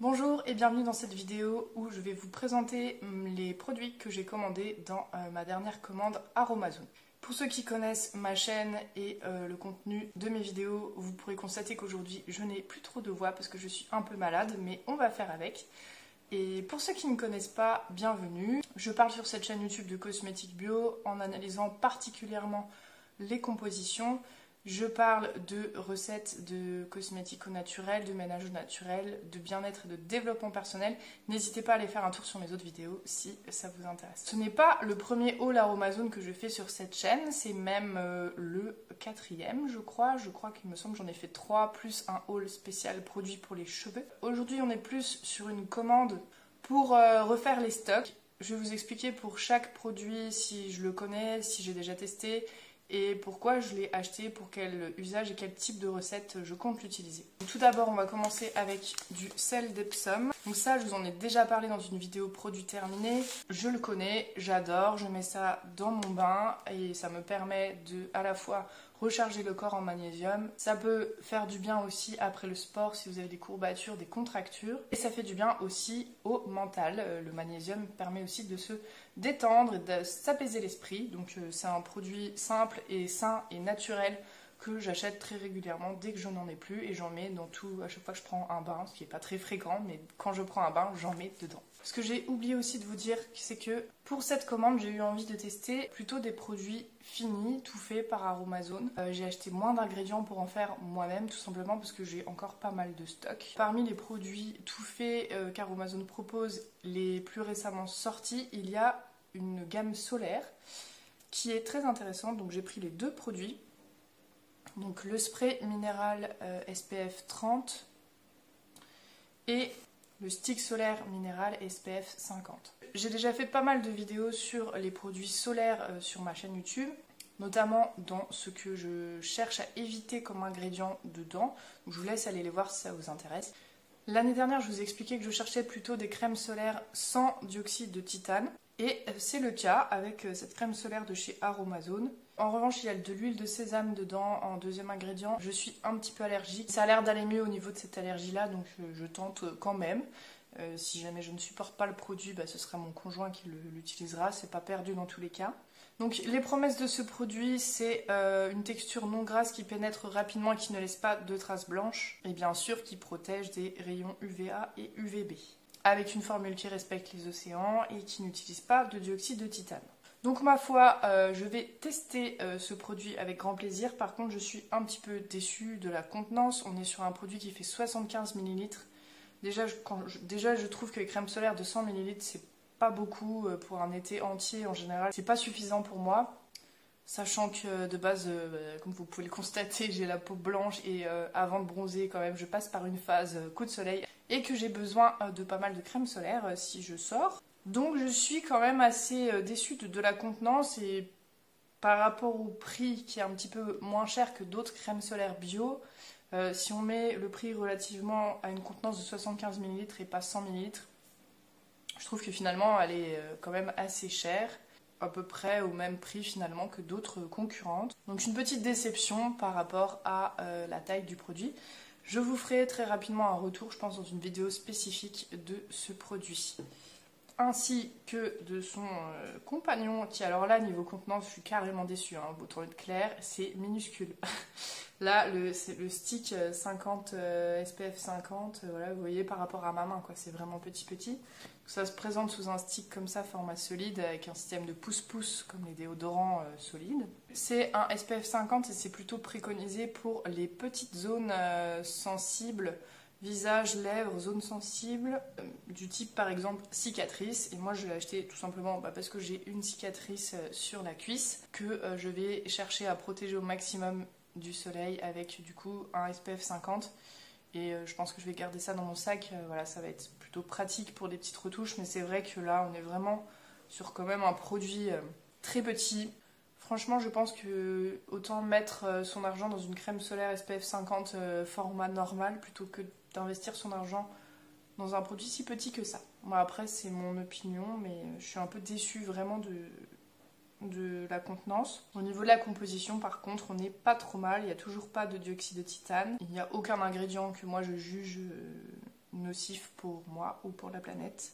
Bonjour et bienvenue dans cette vidéo où je vais vous présenter les produits que j'ai commandés dans ma dernière commande Aromazone. Pour ceux qui connaissent ma chaîne et le contenu de mes vidéos, vous pourrez constater qu'aujourd'hui je n'ai plus trop de voix parce que je suis un peu malade, mais on va faire avec. Et pour ceux qui ne connaissent pas, bienvenue. Je parle sur cette chaîne YouTube de cosmétiques bio en analysant particulièrement les compositions. Je parle de recettes de cosmétiques au naturel, de ménage au naturel, de bien-être et de développement personnel. N'hésitez pas à aller faire un tour sur mes autres vidéos si ça vous intéresse. Ce n'est pas le premier haul Aromazone que je fais sur cette chaîne, c'est même le quatrième je crois. Je crois qu'il me semble que j'en ai fait 3 plus un haul spécial produit pour les cheveux. Aujourd'hui on est plus sur une commande pour refaire les stocks. Je vais vous expliquer pour chaque produit si je le connais, si j'ai déjà testé, et pourquoi je l'ai acheté, pour quel usage et quel type de recette je compte l'utiliser. Tout d'abord, on va commencer avec du sel d'Epsom. Donc ça, je vous en ai déjà parlé dans une vidéo produit terminé. Je le connais, j'adore, je mets ça dans mon bain et ça me permet de à la fois recharger le corps en magnésium. Ça peut faire du bien aussi après le sport si vous avez des courbatures, des contractures. Et ça fait du bien aussi au mental. Le magnésium permet aussi de se détendre et de s'apaiser l'esprit. Donc c'est un produit simple et sain et naturel que j'achète très régulièrement dès que je n'en ai plus. Et j'en mets dans tout, à chaque fois que je prends un bain, ce qui n'est pas très fréquent, mais quand je prends un bain, j'en mets dedans. Ce que j'ai oublié aussi de vous dire, c'est que pour cette commande, j'ai eu envie de tester plutôt des produits finis, tout faits par Aromazone. J'ai acheté moins d'ingrédients pour en faire moi-même, tout simplement parce que j'ai encore pas mal de stock. Parmi les produits tout faits qu'Aromazone propose, les plus récemment sortis, il y a une gamme solaire qui est très intéressante. Donc j'ai pris les deux produits. Donc le spray minéral SPF 30 et le stick solaire minéral SPF 50. J'ai déjà fait pas mal de vidéos sur les produits solaires sur ma chaîne YouTube, notamment dans ce que je cherche à éviter comme ingrédient dedans. Donc je vous laisse aller les voir si ça vous intéresse. L'année dernière, je vous ai expliqué que je cherchais plutôt des crèmes solaires sans dioxyde de titane. Et c'est le cas avec cette crème solaire de chez Aromazone. En revanche, il y a de l'huile de sésame dedans en deuxième ingrédient. Je suis un petit peu allergique. Ça a l'air d'aller mieux au niveau de cette allergie-là, donc je tente quand même. Si jamais je ne supporte pas le produit, ce sera mon conjoint qui l'utilisera. C'est pas perdu dans tous les cas. Donc les promesses de ce produit, c'est une texture non grasse qui pénètre rapidement et qui ne laisse pas de traces blanches. Et bien sûr qui protège des rayons UVA et UVB. Avec une formule qui respecte les océans et qui n'utilise pas de dioxyde de titane. Donc ma foi, je vais tester ce produit avec grand plaisir. Par contre, je suis un petit peu déçue de la contenance. On est sur un produit qui fait 75 ml. Déjà, je trouve que les crèmes solaires de 100 ml, c'est pas beaucoup pour un été entier en général. C'est pas suffisant pour moi. Sachant que de base, comme vous pouvez le constater, j'ai la peau blanche et avant de bronzer quand même, je passe par une phase coup de soleil et que j'ai besoin de pas mal de crème solaire si je sors. Donc je suis quand même assez déçue de la contenance et par rapport au prix qui est un petit peu moins cher que d'autres crèmes solaires bio, si on met le prix relativement à une contenance de 75 ml et pas 100 ml, je trouve que finalement elle est quand même assez chère. À peu près au même prix finalement que d'autres concurrentes. Donc une petite déception par rapport à la taille du produit. Je vous ferai très rapidement un retour, je pense, dans une vidéo spécifique de ce produit. Ainsi que de son compagnon, qui alors là, niveau contenance, je suis carrément déçue, hein, autant être clair, c'est minuscule. Là, c'est le stick 50 SPF 50, voilà, vous voyez par rapport à ma main, quoi, c'est vraiment petit. Ça se présente sous un stick comme ça, format solide, avec un système de pouce-pouce comme les déodorants solides. C'est un SPF 50 et c'est plutôt préconisé pour les petites zones sensibles, visage, lèvres, zones sensibles, du type par exemple cicatrice. Et moi je l'ai acheté tout simplement parce que j'ai une cicatrice sur la cuisse que je vais chercher à protéger au maximum du soleil avec du coup un SPF 50. Et je pense que je vais garder ça dans mon sac. Voilà, ça va être plutôt pratique pour des petites retouches. Mais c'est vrai que là, on est vraiment sur quand même un produit très petit. Franchement, je pense que autant mettre son argent dans une crème solaire SPF 50 format normal plutôt que d'investir son argent dans un produit si petit que ça. Bon, après, c'est mon opinion, mais je suis un peu déçue vraiment de la contenance. Au niveau de la composition, par contre, on n'est pas trop mal. Il n'y a toujours pas de dioxyde de titane. Il n'y a aucun ingrédient que moi je juge nocif pour moi ou pour la planète.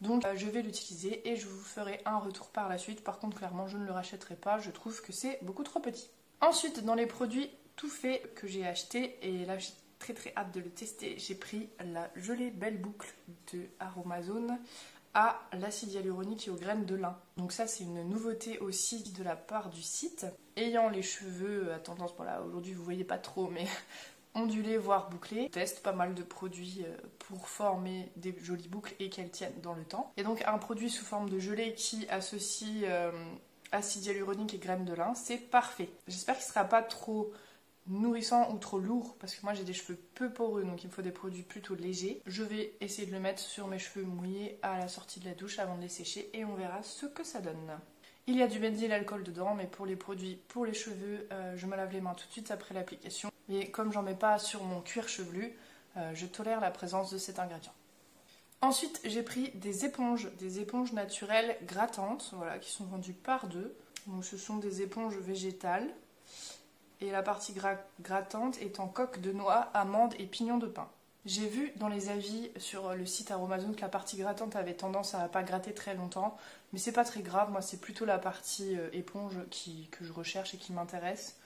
Donc je vais l'utiliser et je vous ferai un retour par la suite. Par contre, clairement, je ne le rachèterai pas. Je trouve que c'est beaucoup trop petit. Ensuite, dans les produits tout faits que j'ai achetés, et là j'ai très hâte de le tester, j'ai pris la gelée Belle Boucle de Aromazone à l'acide hyaluronique et aux graines de lin. Donc ça, c'est une nouveauté aussi de la part du site. Ayant les cheveux à tendance, voilà, aujourd'hui vous voyez pas trop, mais ondulés voire bouclés, je teste pas mal de produits pour former des jolies boucles et qu'elles tiennent dans le temps. Et donc un produit sous forme de gelée qui associe acide hyaluronique et graines de lin, c'est parfait. J'espère qu'il sera pas trop nourrissant ou trop lourd parce que moi j'ai des cheveux peu poreux, donc il me faut des produits plutôt légers. Je vais essayer de le mettre sur mes cheveux mouillés à la sortie de la douche avant de les sécher et on verra ce que ça donne. Il y a du benzyl alcool dedans, mais pour les produits pour les cheveux, je me lave les mains tout de suite après l'application. Et comme j'en mets pas sur mon cuir chevelu, je tolère la présence de cet ingrédient. Ensuite, j'ai pris des éponges naturelles grattantes, voilà, qui sont vendues par deux. Donc ce sont des éponges végétales. Et la partie grattante est en coque de noix, amandes et pignons de pin. J'ai vu dans les avis sur le site Aromazone que la partie grattante avait tendance à pas gratter très longtemps, mais c'est pas très grave, moi c'est plutôt la partie éponge que je recherche et qui m'intéresse.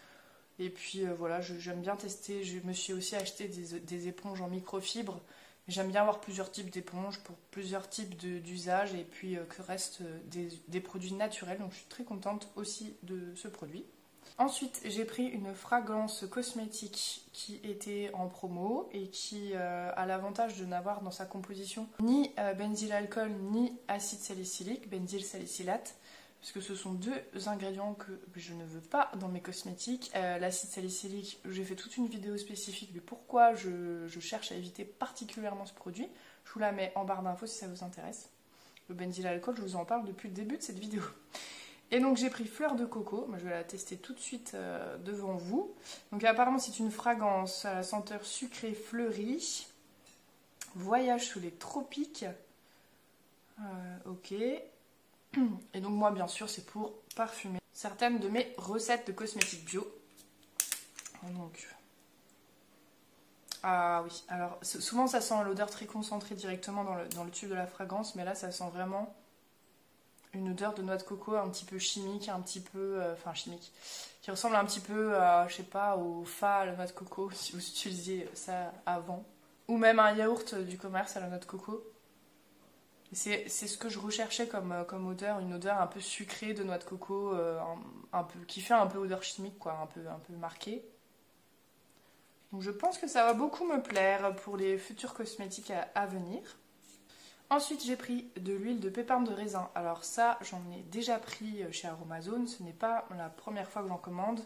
Et puis voilà, j'aime bien tester, je me suis aussi acheté des éponges en microfibre. J'aime bien avoir plusieurs types d'éponges pour plusieurs types d'usages et puis que restent des produits naturels, donc je suis très contente aussi de ce produit. Ensuite, j'ai pris une fragrance cosmétique qui était en promo et qui a l'avantage de n'avoir dans sa composition ni benzyl alcool ni acide salicylique, benzyl salicylate, parce que ce sont deux ingrédients que je ne veux pas dans mes cosmétiques. L'acide salicylique, j'ai fait toute une vidéo spécifique de pourquoi je cherche à éviter particulièrement ce produit. Je vous la mets en barre d'infos si ça vous intéresse. Le benzyl alcool, je vous en parle depuis le début de cette vidéo. Et donc j'ai pris Fleur de Coco, je vais la tester tout de suite devant vous. Donc apparemment c'est une fragrance à la senteur sucrée fleurie. Voyage sous les tropiques. Ok. Et donc moi bien sûr c'est pour parfumer certaines de mes recettes de cosmétiques bio. Donc... Ah oui, alors souvent ça sent l'odeur très concentrée directement dans le tube de la fragrance, mais là ça sent vraiment... une odeur de noix de coco un petit peu chimique, un petit peu... enfin chimique, qui ressemble un petit peu à, je sais pas, au fa à la noix de coco, si vous utilisiez ça avant. Ou même un yaourt du commerce à la noix de coco. C'est ce que je recherchais comme odeur, une odeur un peu sucrée de noix de coco, qui fait un peu odeur chimique, quoi, un peu marquée. Donc je pense que ça va beaucoup me plaire pour les futurs cosmétiques à venir. Ensuite, j'ai pris de l'huile de pépins de raisin. Alors ça, j'en ai déjà pris chez Aromazone. Ce n'est pas la première fois que j'en commande.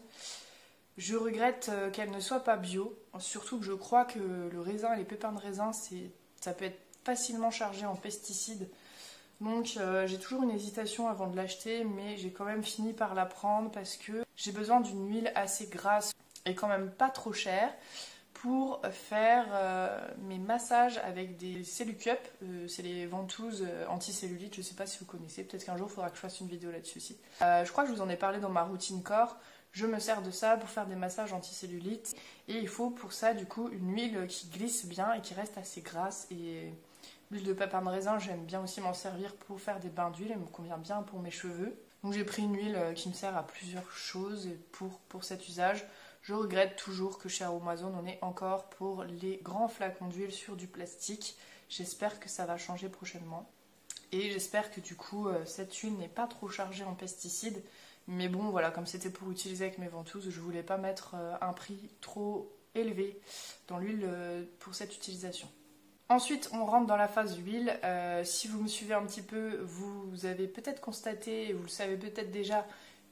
Je regrette qu'elle ne soit pas bio. Surtout que je crois que le raisin et les pépins de raisin, ça peut être facilement chargé en pesticides. Donc j'ai toujours une hésitation avant de l'acheter, mais j'ai quand même fini par la prendre parce que j'ai besoin d'une huile assez grasse et quand même pas trop chère pour faire mes massages avec des Cellucup, c'est les ventouses anti-cellulite, je sais pas si vous connaissez, peut-être qu'un jour il faudra que je fasse une vidéo là-dessus aussi. Je crois que je vous en ai parlé dans ma routine corps, je me sers de ça pour faire des massages anti-cellulite et il faut pour ça du coup une huile qui glisse bien et qui reste assez grasse. Et l'huile de pépins de raisin, j'aime bien aussi m'en servir pour faire des bains d'huile, elle me convient bien pour mes cheveux. Donc j'ai pris une huile qui me sert à plusieurs choses pour cet usage. Je regrette toujours que chez Aromazone, on est encore pour les grands flacons d'huile sur du plastique. J'espère que ça va changer prochainement. Et j'espère que du coup, cette huile n'est pas trop chargée en pesticides. Mais bon, voilà, comme c'était pour utiliser avec mes ventouses, je voulais pas mettre un prix trop élevé dans l'huile pour cette utilisation. Ensuite, on rentre dans la phase huile. Si vous me suivez un petit peu, vous avez peut-être constaté, vous le savez peut-être déjà,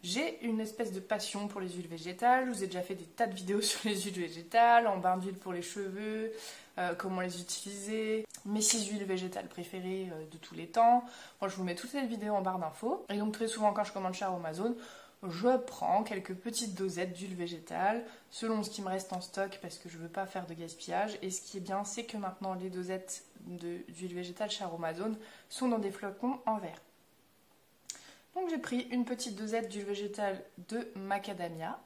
j'ai une espèce de passion pour les huiles végétales. Je vous ai déjà fait des tas de vidéos sur les huiles végétales, en bain d'huile pour les cheveux, comment les utiliser, mes 6 huiles végétales préférées de tous les temps. Moi, je vous mets toutes ces vidéos en barre d'infos. Et donc très souvent quand je commande chez Aromazone, je prends quelques petites dosettes d'huile végétale selon ce qui me reste en stock parce que je ne veux pas faire de gaspillage. Et ce qui est bien, c'est que maintenant les dosettes d'huile végétale chez Aromazone sont dans des flacons en verre. Donc j'ai pris une petite dosette d'huile végétale de macadamia.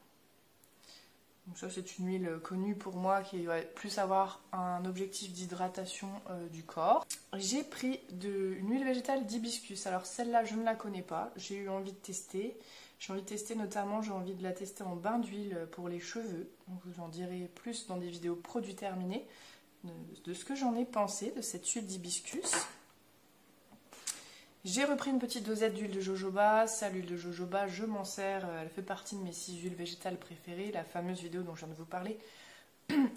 Donc ça c'est une huile connue pour moi qui va plus avoir un objectif d'hydratation du corps. J'ai pris une huile végétale d'hibiscus. Alors celle-là je ne la connais pas, j'ai eu envie de tester. J'ai envie de tester notamment, j'ai envie de la tester en bain d'huile pour les cheveux. Donc je vous en dirai plus dans des vidéos produits terminés de ce que j'en ai pensé de cette huile d'hibiscus. J'ai repris une petite dosette d'huile de jojoba. Ça, l'huile de jojoba, je m'en sers. Elle fait partie de mes 6 huiles végétales préférées. La fameuse vidéo dont je viens de vous parler.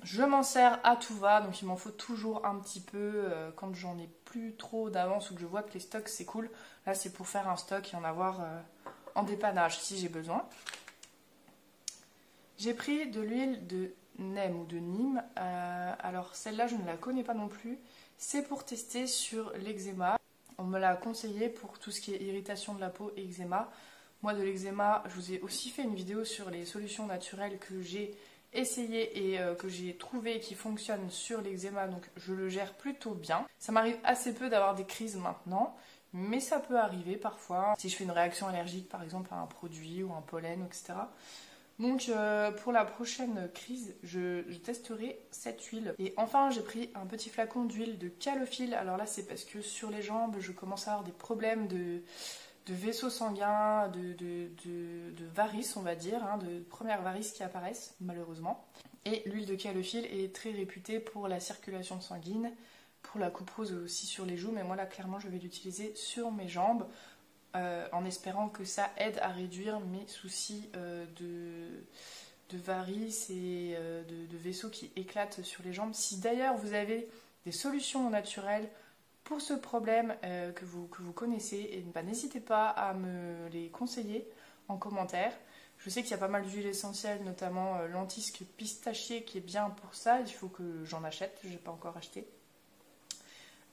Je m'en sers à tout va. Donc il m'en faut toujours un petit peu quand j'en ai plus trop d'avance ou que je vois que les stocks s'écoulent. Là, c'est pour faire un stock et en avoir en dépannage si j'ai besoin. J'ai pris de l'huile de neem ou de Nîmes. Alors celle-là, je ne la connais pas non plus. C'est pour tester sur l'eczéma. On me l'a conseillé pour tout ce qui est irritation de la peau et eczéma. Moi de l'eczéma, je vous ai aussi fait une vidéo sur les solutions naturelles que j'ai essayées et que j'ai trouvées qui fonctionnent sur l'eczéma. Donc je le gère plutôt bien. Ça m'arrive assez peu d'avoir des crises maintenant, mais ça peut arriver parfois. Si je fais une réaction allergique par exemple à un produit ou un pollen, etc. Donc pour la prochaine crise, je testerai cette huile. Et enfin, j'ai pris un petit flacon d'huile de calophylle. Alors là, c'est parce que sur les jambes, je commence à avoir des problèmes de vaisseaux sanguins, de varices, on va dire, hein, de premières varices qui apparaissent, malheureusement. Et l'huile de calophylle est très réputée pour la circulation sanguine, pour la couperose aussi sur les joues. Mais moi, là, clairement, je vais l'utiliser sur mes jambes. En espérant que ça aide à réduire mes soucis de varices et de vaisseaux qui éclatent sur les jambes. Si d'ailleurs vous avez des solutions naturelles pour ce problème que vous connaissez, n'hésitez pas à me les conseiller en commentaire. Je sais qu'il y a pas mal d'huiles essentielles, notamment lentisque pistachier qui est bien pour ça. Il faut que j'en achète, je n'ai pas encore acheté.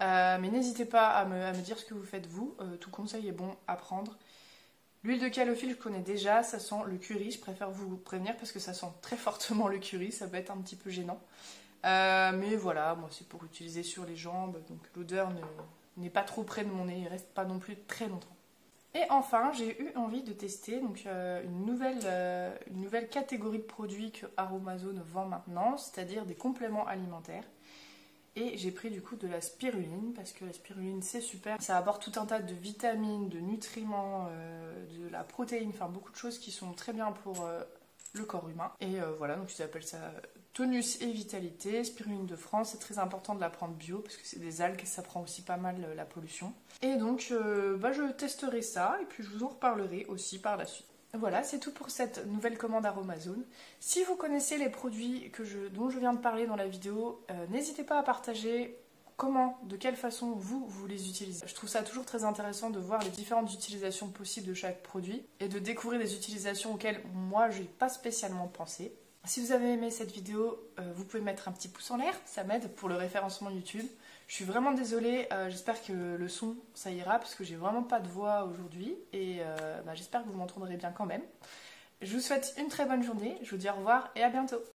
Mais n'hésitez pas à me dire ce que vous faites vous, tout conseil est bon à prendre. L'huile de calophylle je connais déjà, ça sent le curry, je préfère vous prévenir parce que ça sent très fortement le curry, ça peut être un petit peu gênant. Mais voilà, moi c'est pour utiliser sur les jambes, donc l'odeur n'est pas trop près de mon nez, il reste pas non plus très longtemps. Et enfin, j'ai eu envie de tester donc, une nouvelle catégorie de produits que Aromazone vend maintenant, c'est-à-dire des compléments alimentaires. Et j'ai pris du coup de la spiruline, parce que la spiruline c'est super. Ça apporte tout un tas de vitamines, de nutriments, de la protéine, enfin beaucoup de choses qui sont très bien pour le corps humain. Et voilà, donc ils appellent ça tonus et vitalité, spiruline de France. C'est très important de la prendre bio, parce que c'est des algues et ça prend aussi pas mal la pollution. Et donc je testerai ça, et puis je vous en reparlerai aussi par la suite. Voilà, c'est tout pour cette nouvelle commande Aromazone. Si vous connaissez les produits dont je viens de parler dans la vidéo, n'hésitez pas à partager comment, de quelle façon vous les utilisez. Je trouve ça toujours très intéressant de voir les différentes utilisations possibles de chaque produit et de découvrir des utilisations auxquelles moi je n'ai pas spécialement pensé. Si vous avez aimé cette vidéo, vous pouvez mettre un petit pouce en l'air, ça m'aide pour le référencement YouTube. Je suis vraiment désolée, j'espère que le son ça ira parce que j'ai vraiment pas de voix aujourd'hui et j'espère que vous m'entendrez bien quand même. Je vous souhaite une très bonne journée, je vous dis au revoir et à bientôt.